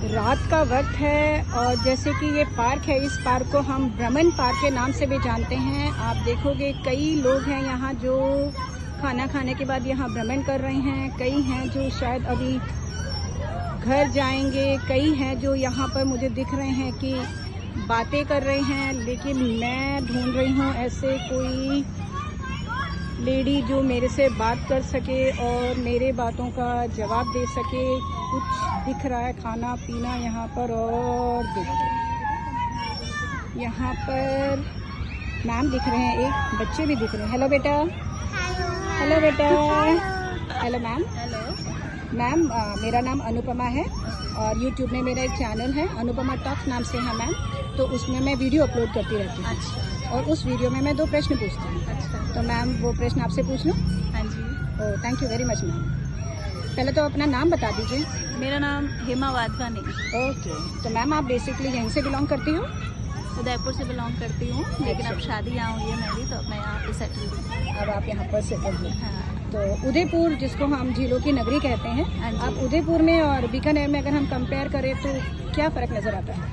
रात का वक्त है और जैसे कि ये पार्क है, इस पार्क को हम भ्रमण पार्क के नाम से भी जानते हैं। आप देखोगे कई लोग हैं यहाँ जो खाना खाने के बाद यहाँ भ्रमण कर रहे हैं। कई हैं जो शायद अभी घर जाएंगे, कई हैं जो यहाँ पर मुझे दिख रहे हैं कि बातें कर रहे हैं। लेकिन मैं ढूंढ रही हूँ ऐसे कोई लेडी जो मेरे से बात कर सके और मेरे बातों का जवाब दे सके। कुछ दिख रहा है खाना पीना यहाँ पर। और देखो यहाँ पर मैम दिख रहे हैं, एक बच्चे भी दिख रहे हैं। हेलो बेटा। हेलो बेटा। Hello ma'am. हेलो मैम, मेरा नाम अनुपमा है और यूट्यूब में मेरा एक चैनल है, अनुपमा टॉक्स नाम से है मैम। तो उसमें मैं वीडियो अपलोड करती रहती हूँ। अच्छा। और उस वीडियो में मैं 2 प्रश्न पूछती हूँ। अच्छा। तो मैम वो प्रश्न आपसे पूछ लूँ? हाँ जी। Oh, thank you very much ma'am. पहले तो अपना नाम बता दीजिए। मेरा नाम हेमा वाधवानी। ओके, तो मैम आप बेसिकली यहीं से बिलोंग करती हो? उदयपुर से बिलोंग करती हूँ, लेकिन अब अच्छा। शादी यहाँ हुई है मेरी, तो अब मैं यहाँ पे सेटल हूँ। अब आप यहाँ पर सेटल हो। हाँ। तो उदयपुर, जिसको हम झीलों की नगरी कहते हैं, हाँ जी। आप उदयपुर में और बीकानेर में अगर हम कंपेयर करें तो क्या फ़र्क नज़र आता है?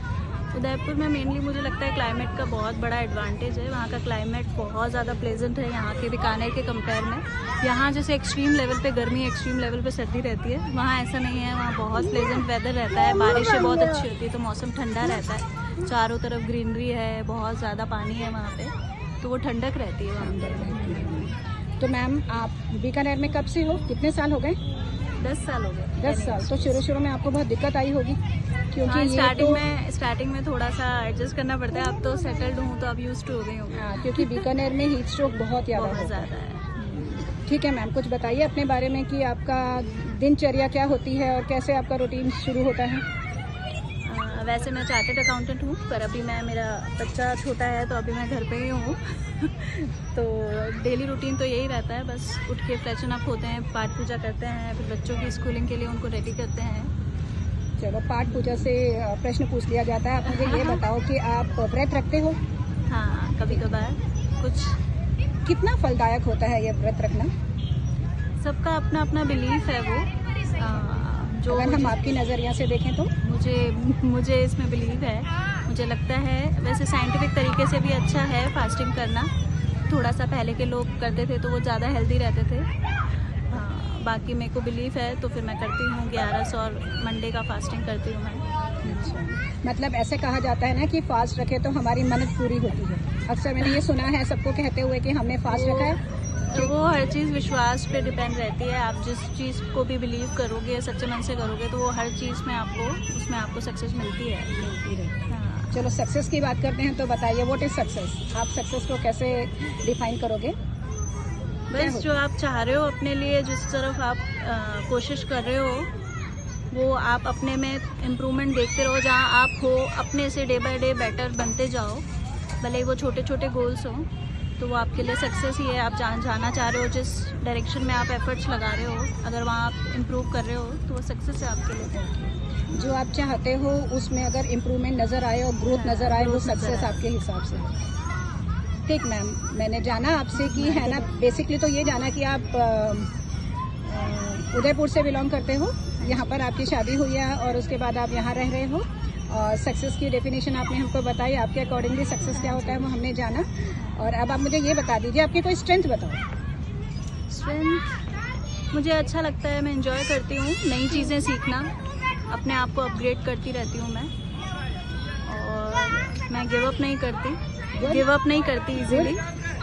उदयपुर में मेनली मुझे लगता है क्लाइमेट का बहुत बड़ा एडवांटेज है। वहाँ का क्लाइमेट बहुत ज़्यादा प्लेजेंट है यहाँ के बीकानेर के कंपेयर में। यहाँ जैसे एक्सट्रीम लेवल पे गर्मी, एक्सट्रीम लेवल पे सर्दी रहती है, वहाँ ऐसा नहीं है। वहाँ बहुत प्लेजेंट वेदर रहता है, बारिशें बहुत अच्छी होती है, तो मौसम ठंडा रहता है। चारों तरफ ग्रीनरी है, बहुत ज़्यादा पानी है वहाँ पे, तो वो ठंडक रहती है वहाँ पर। तो मैम आप बीकानेर में कब से हो, कितने साल हो गए? 10 साल हो गए। 10 साल। तो शुरू में आपको बहुत दिक्कत आई होगी क्योंकि हाँ, ये स्टार्टिंग में थोड़ा सा एडजस्ट करना पड़ता है। अब तो सेटल्ड हूँ, तो अब यूज्ड टू हो गई हूँ। हाँ, क्योंकि बीकानेर में हीट स्ट्रोक बहुत ज़्यादा बहुत होता ज़्यादा है। है। ठीक है मैम, कुछ बताइए अपने बारे में कि आपका दिनचर्या क्या होती है और कैसे आपका रूटीन शुरू होता है? वैसे मैं चार्टर्ड अकाउंटेंट हूँ, पर अभी मेरा बच्चा छोटा है, तो अभी मैं घर पे ही हूँ। तो डेली रूटीन तो यही रहता है, बस उठ के फ्रेशन अप होते हैं, पाठ पूजा करते हैं, फिर बच्चों की स्कूलिंग के लिए उनको रेडी करते हैं। चलो, पाठ पूजा से प्रश्न पूछ लिया जाता है। आप मुझे ये बताओ कि आप व्रत रखते हो? हाँ, कभी कभार कुछ। कितना फलदायक होता है ये व्रत रखना? सबका अपना अपना बिलीफ है वो। जो अगर हम आपकी नज़रिया से देखें तो मुझे इसमें बिलीव है। मुझे लगता है वैसे साइंटिफिक तरीके से भी अच्छा है फास्टिंग करना। थोड़ा सा पहले के लोग करते थे तो वो ज़्यादा हेल्दी रहते थे। बाकी मेरे को बिलीव है, तो फिर मैं करती हूँ। 11 और मंडे का फास्टिंग करती हूँ मैं। अच्छा, मतलब ऐसे कहा जाता है ना कि फास्ट रखे तो हमारी मन्नत पूरी होती है। अक्सर मैंने ये सुना है सबको कहते हुए कि हमने फास्ट रखा है। तो वो हर चीज़ विश्वास पे डिपेंड रहती है। आप जिस चीज़ को भी बिलीव करोगे, सच्चे मन से करोगे, तो वो हर चीज़ में उसमें आपको सक्सेस मिलती है। हाँ। चलो, सक्सेस की बात करते हैं, तो बताइए व्हाट इज सक्सेस? आप सक्सेस को कैसे डिफाइन करोगे? बस जो आप चाह रहे हो अपने लिए, जिस तरफ आप कोशिश कर रहे हो, वो आप अपने में इम्प्रूवमेंट देखते रहो। जहाँ आप हो, अपने से डे बाय डे बेटर बनते जाओ। भले वो छोटे छोटे गोल्स हों, तो वो आपके लिए सक्सेस ही है। आप जाना चाह रहे हो, जिस डायरेक्शन में आप एफर्ट्स लगा रहे हो, अगर वहाँ आप इम्प्रूव कर रहे हो, तो वो सक्सेस है आपके लिए। जो आप चाहते हो उसमें अगर इम्प्रूवमेंट नज़र आए और ग्रोथ नज़र आए, वो सक्सेस आपके हिसाब से है। ठीक मैम, मैंने जाना आपसे कि है ना, बेसिकली तो ये जाना कि आप उदयपुर से बिलोंग करते हो, यहाँ पर आपकी शादी हुई है और उसके बाद आप यहाँ रह रहे हो। और सक्सेस की डेफिनेशन आपने हमको बताई, आपके अकॉर्डिंगली सक्सेस क्या होता है वो हमने जाना। और अब आप मुझे ये बता दीजिए, आपकी कोई स्ट्रेंथ बताओ। स्ट्रेंथ मुझे अच्छा लगता है, मैं इंजॉय करती हूँ नई चीज़ें सीखना, अपने आप को अपग्रेड करती रहती हूँ मैं। और मैं गिव अप नहीं करती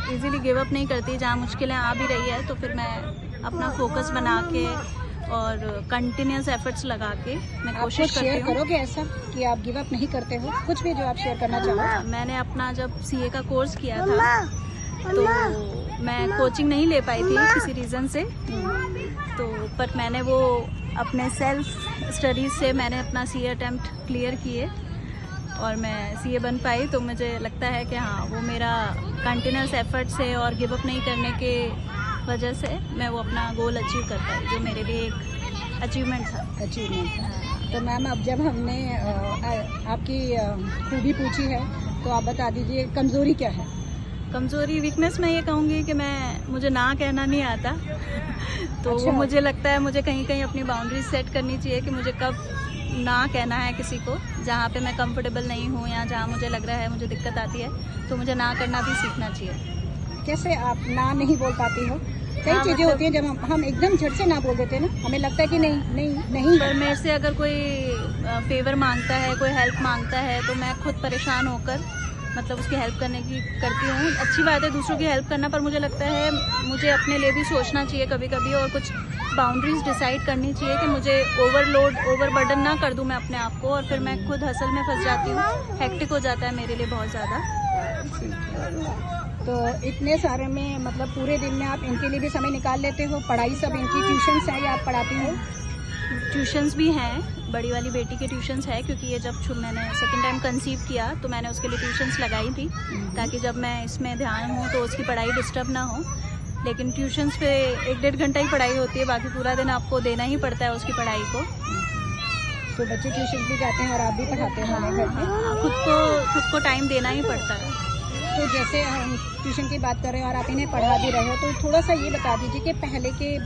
इजीली गिव अप नहीं करती। जहाँ मुश्किलें आ भी रही है, तो फिर मैं अपना फोकस बना के और कंटिन्यूस एफर्ट्स लगा के मैं कोशिश करती हूँ। शेयर करोगे ऐसा कि आप गिव अप नहीं करते हो? कुछ भी जो आप शेयर करना चाहो। मैंने अपना जब सीए का कोर्स किया था, तो मैं कोचिंग नहीं ले पाई थी किसी रीज़न से, तो पर मैंने वो अपने सेल्फ स्टडीज़ से मैंने अपना सीए अटेम्प्ट क्लियर किए और मैं सीए बन पाई। तो मुझे लगता है कि हाँ, वो मेरा कंटिन्यूस एफर्ट से और गिव अप नहीं करने के वजह से मैं वो अपना गोल अचीव कर पाई, जो मेरे लिए एक अचीवमेंट था। तो मैम, अब जब हमने आपकी खूबी पूछी है, तो आप बता दीजिए कमज़ोरी क्या है? कमज़ोरी, वीकनेस मैं ये कहूँगी कि मुझे ना कहना नहीं आता। तो अच्छा। वो मुझे लगता है मुझे कहीं कहीं अपनी बाउंड्रीज सेट करनी चाहिए कि मुझे कब ना कहना है किसी को, जहाँ पे मैं कंफर्टेबल नहीं हूँ या जहाँ मुझे लग रहा है मुझे दिक्कत आती है, तो मुझे ना करना भी सीखना चाहिए। कैसे आप ना नहीं बोल पाती हो? कई हाँ, चीजें मतलब होती हैं जब हम एकदम झट से ना बोल देते हैं ना, हमें लगता है कि नहीं नहीं नहीं। पर मेरे से अगर कोई फेवर मांगता है, कोई हेल्प मांगता है, तो मैं खुद परेशान होकर मतलब उसकी हेल्प करने की करती हूँ। अच्छी बात है दूसरों की हेल्प करना, पर मुझे लगता है मुझे अपने लिए भी सोचना चाहिए कभी कभी, और कुछ बाउंड्रीज डिसाइड करनी चाहिए कि मुझे ओवरबर्डन ना कर दूँ मैं अपने आप को, और फिर मैं खुद हसल में फंस जाती हूँ। हेक्टिक हो जाता है मेरे लिए बहुत ज़्यादा। तो इतने सारे में मतलब पूरे दिन में आप इनके लिए भी समय निकाल लेते हो? पढ़ाई सब इनकी ट्यूशन्स है या आप पढ़ाती हो? ट्यूशन्स भी हैं, बड़ी वाली बेटी के ट्यूशन्स है, क्योंकि ये जब मैंने सेकंड टाइम कंसीव किया तो मैंने उसके लिए ट्यूशन्स लगाई थी, ताकि जब मैं इसमें ध्यान हूँ तो उसकी पढ़ाई डिस्टर्ब ना हो। लेकिन ट्यूशन्स पे 1-1.5 घंटा ही पढ़ाई होती है, बाकी पूरा दिन आपको देना ही पड़ता है उसकी पढ़ाई को। तो बच्चे ट्यूशन भी जाते हैं और आप भी पढ़ाते हैं हमारे घर पे? खुद को टाइम देना ही पड़ता है। तो जैसे हम ट्यूशन की बात कर रहे हैं और आप इन्हें पढ़ा भी रहे हो, तो थोड़ा सा ये बता दीजिए कि पहले के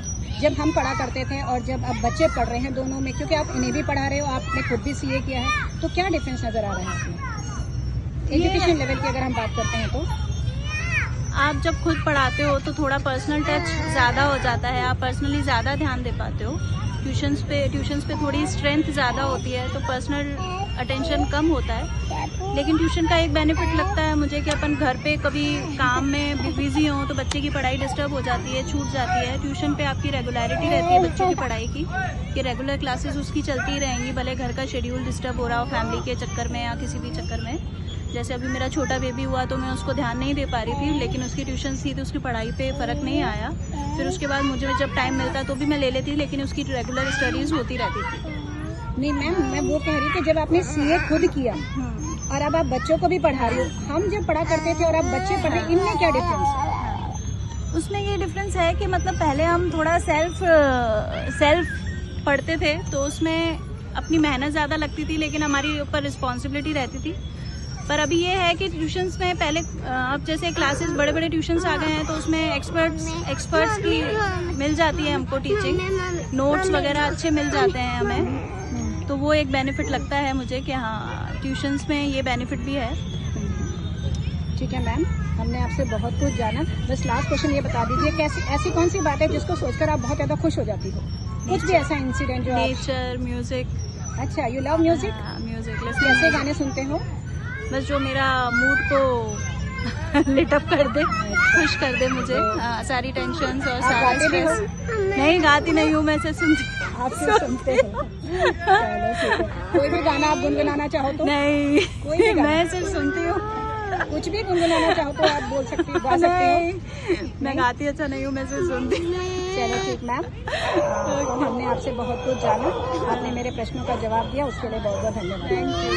जब हम पढ़ा करते थे और जब अब बच्चे पढ़ रहे हैं, दोनों में, क्योंकि आप इन्हें भी पढ़ा रहे हो, आपने खुद भी सीए किया है, तो क्या डिफरेंस नज़र आ रहा है आपने एजुकेशन लेवल की अगर हम बात करते हैं? तो आप जब खुद पढ़ाते हो तो थोड़ा पर्सनल टच ज़्यादा हो जाता है, आप पर्सनली ज़्यादा ध्यान दे पाते हो। ट्यूशन्स पे थोड़ी स्ट्रेंथ ज़्यादा होती है, तो पर्सनल अटेंशन कम होता है। लेकिन ट्यूशन का एक बेनिफिट लगता है मुझे कि अपन घर पे कभी काम में बिजी हो तो बच्चे की पढ़ाई डिस्टर्ब हो जाती है, छूट जाती है। ट्यूशन पे आपकी रेगुलरिटी रहती है बच्चों की पढ़ाई की, कि रेगुलर क्लासेस उसकी चलती रहेंगी, भले घर का शेड्यूल डिस्टर्ब हो रहा हो फैमिली के चक्कर में या किसी भी चक्कर में। जैसे अभी मेरा छोटा बेबी हुआ तो मैं उसको ध्यान नहीं दे पा रही थी, लेकिन उसकी ट्यूशन थी तो उसकी पढ़ाई पे फ़र्क नहीं आया। फिर उसके बाद मुझे जब टाइम मिलता तो भी मैं ले लेती, लेकिन उसकी रेगुलर स्टडीज़ होती रहती थी। नहीं मैम, मैं वो कह रही थी जब आपने सीए खुद किया और अब आप बच्चों को भी पढ़ा रही हो, हम जब पढ़ा करते थे और अब बच्चे पढ़ रहे, इनमें क्या डिफरेंस है? उसमें ये डिफरेंस है कि मतलब पहले हम थोड़ा सेल्फ पढ़ते थे तो उसमें अपनी मेहनत ज़्यादा लगती थी, लेकिन हमारी ऊपर रिस्पॉन्सिबिलिटी रहती थी। पर अभी ये है कि ट्यूशन्स में पहले अब जैसे क्लासेस बड़े ट्यूशन्स आ गए हैं तो उसमें एक्सपर्ट्स की मिल जाती है हमको, टीचिंग नोट्स वगैरह अच्छे मिल जाते हैं हमें, तो वो एक बेनिफिट लगता है मुझे कि हाँ ट्यूशन्स में ये बेनिफिट भी है। ठीक है मैम, हमने आपसे बहुत कुछ जाना। बस लास्ट क्वेश्चन ये बता दीजिए, कैसी ऐसी कौन सी बात है जिसको सोचकर आप बहुत ज़्यादा खुश हो जाती हो? कुछ भी ऐसा इंसिडेंट जो नेचर, म्यूजिक। अच्छा, यू लव म्यूजिक? म्यूजिक कैसे गाने सुनते हो? बस जो मेरा मूड को लिटअप कर दे, खुश कर दे मुझे, सारी टेंशन्स और सारा स्ट्रेस। नहीं गाती नहीं हूँ मैं, सिर्फ सुनती। आप सिर्फ सुनते हो? चलो ठीक है। कोई भी गाना आप गुनगुनाना चाहो तो? नहीं, कोई भी गाना? मैं सिर्फ सुनती हूँ। कुछ भी गुनगुनाना चाहो तो आप बोल सकती हो, गा सकते हो। मैं गाती अच्छा नहीं हूँ, मैं सिर्फ सुनती हूँ। चलो ठीक मैम, तो हमने आपसे बहुत कुछ जाना, आपने मेरे प्रश्नों का जवाब दिया, उसके लिए बहुत बहुत धन्यवाद।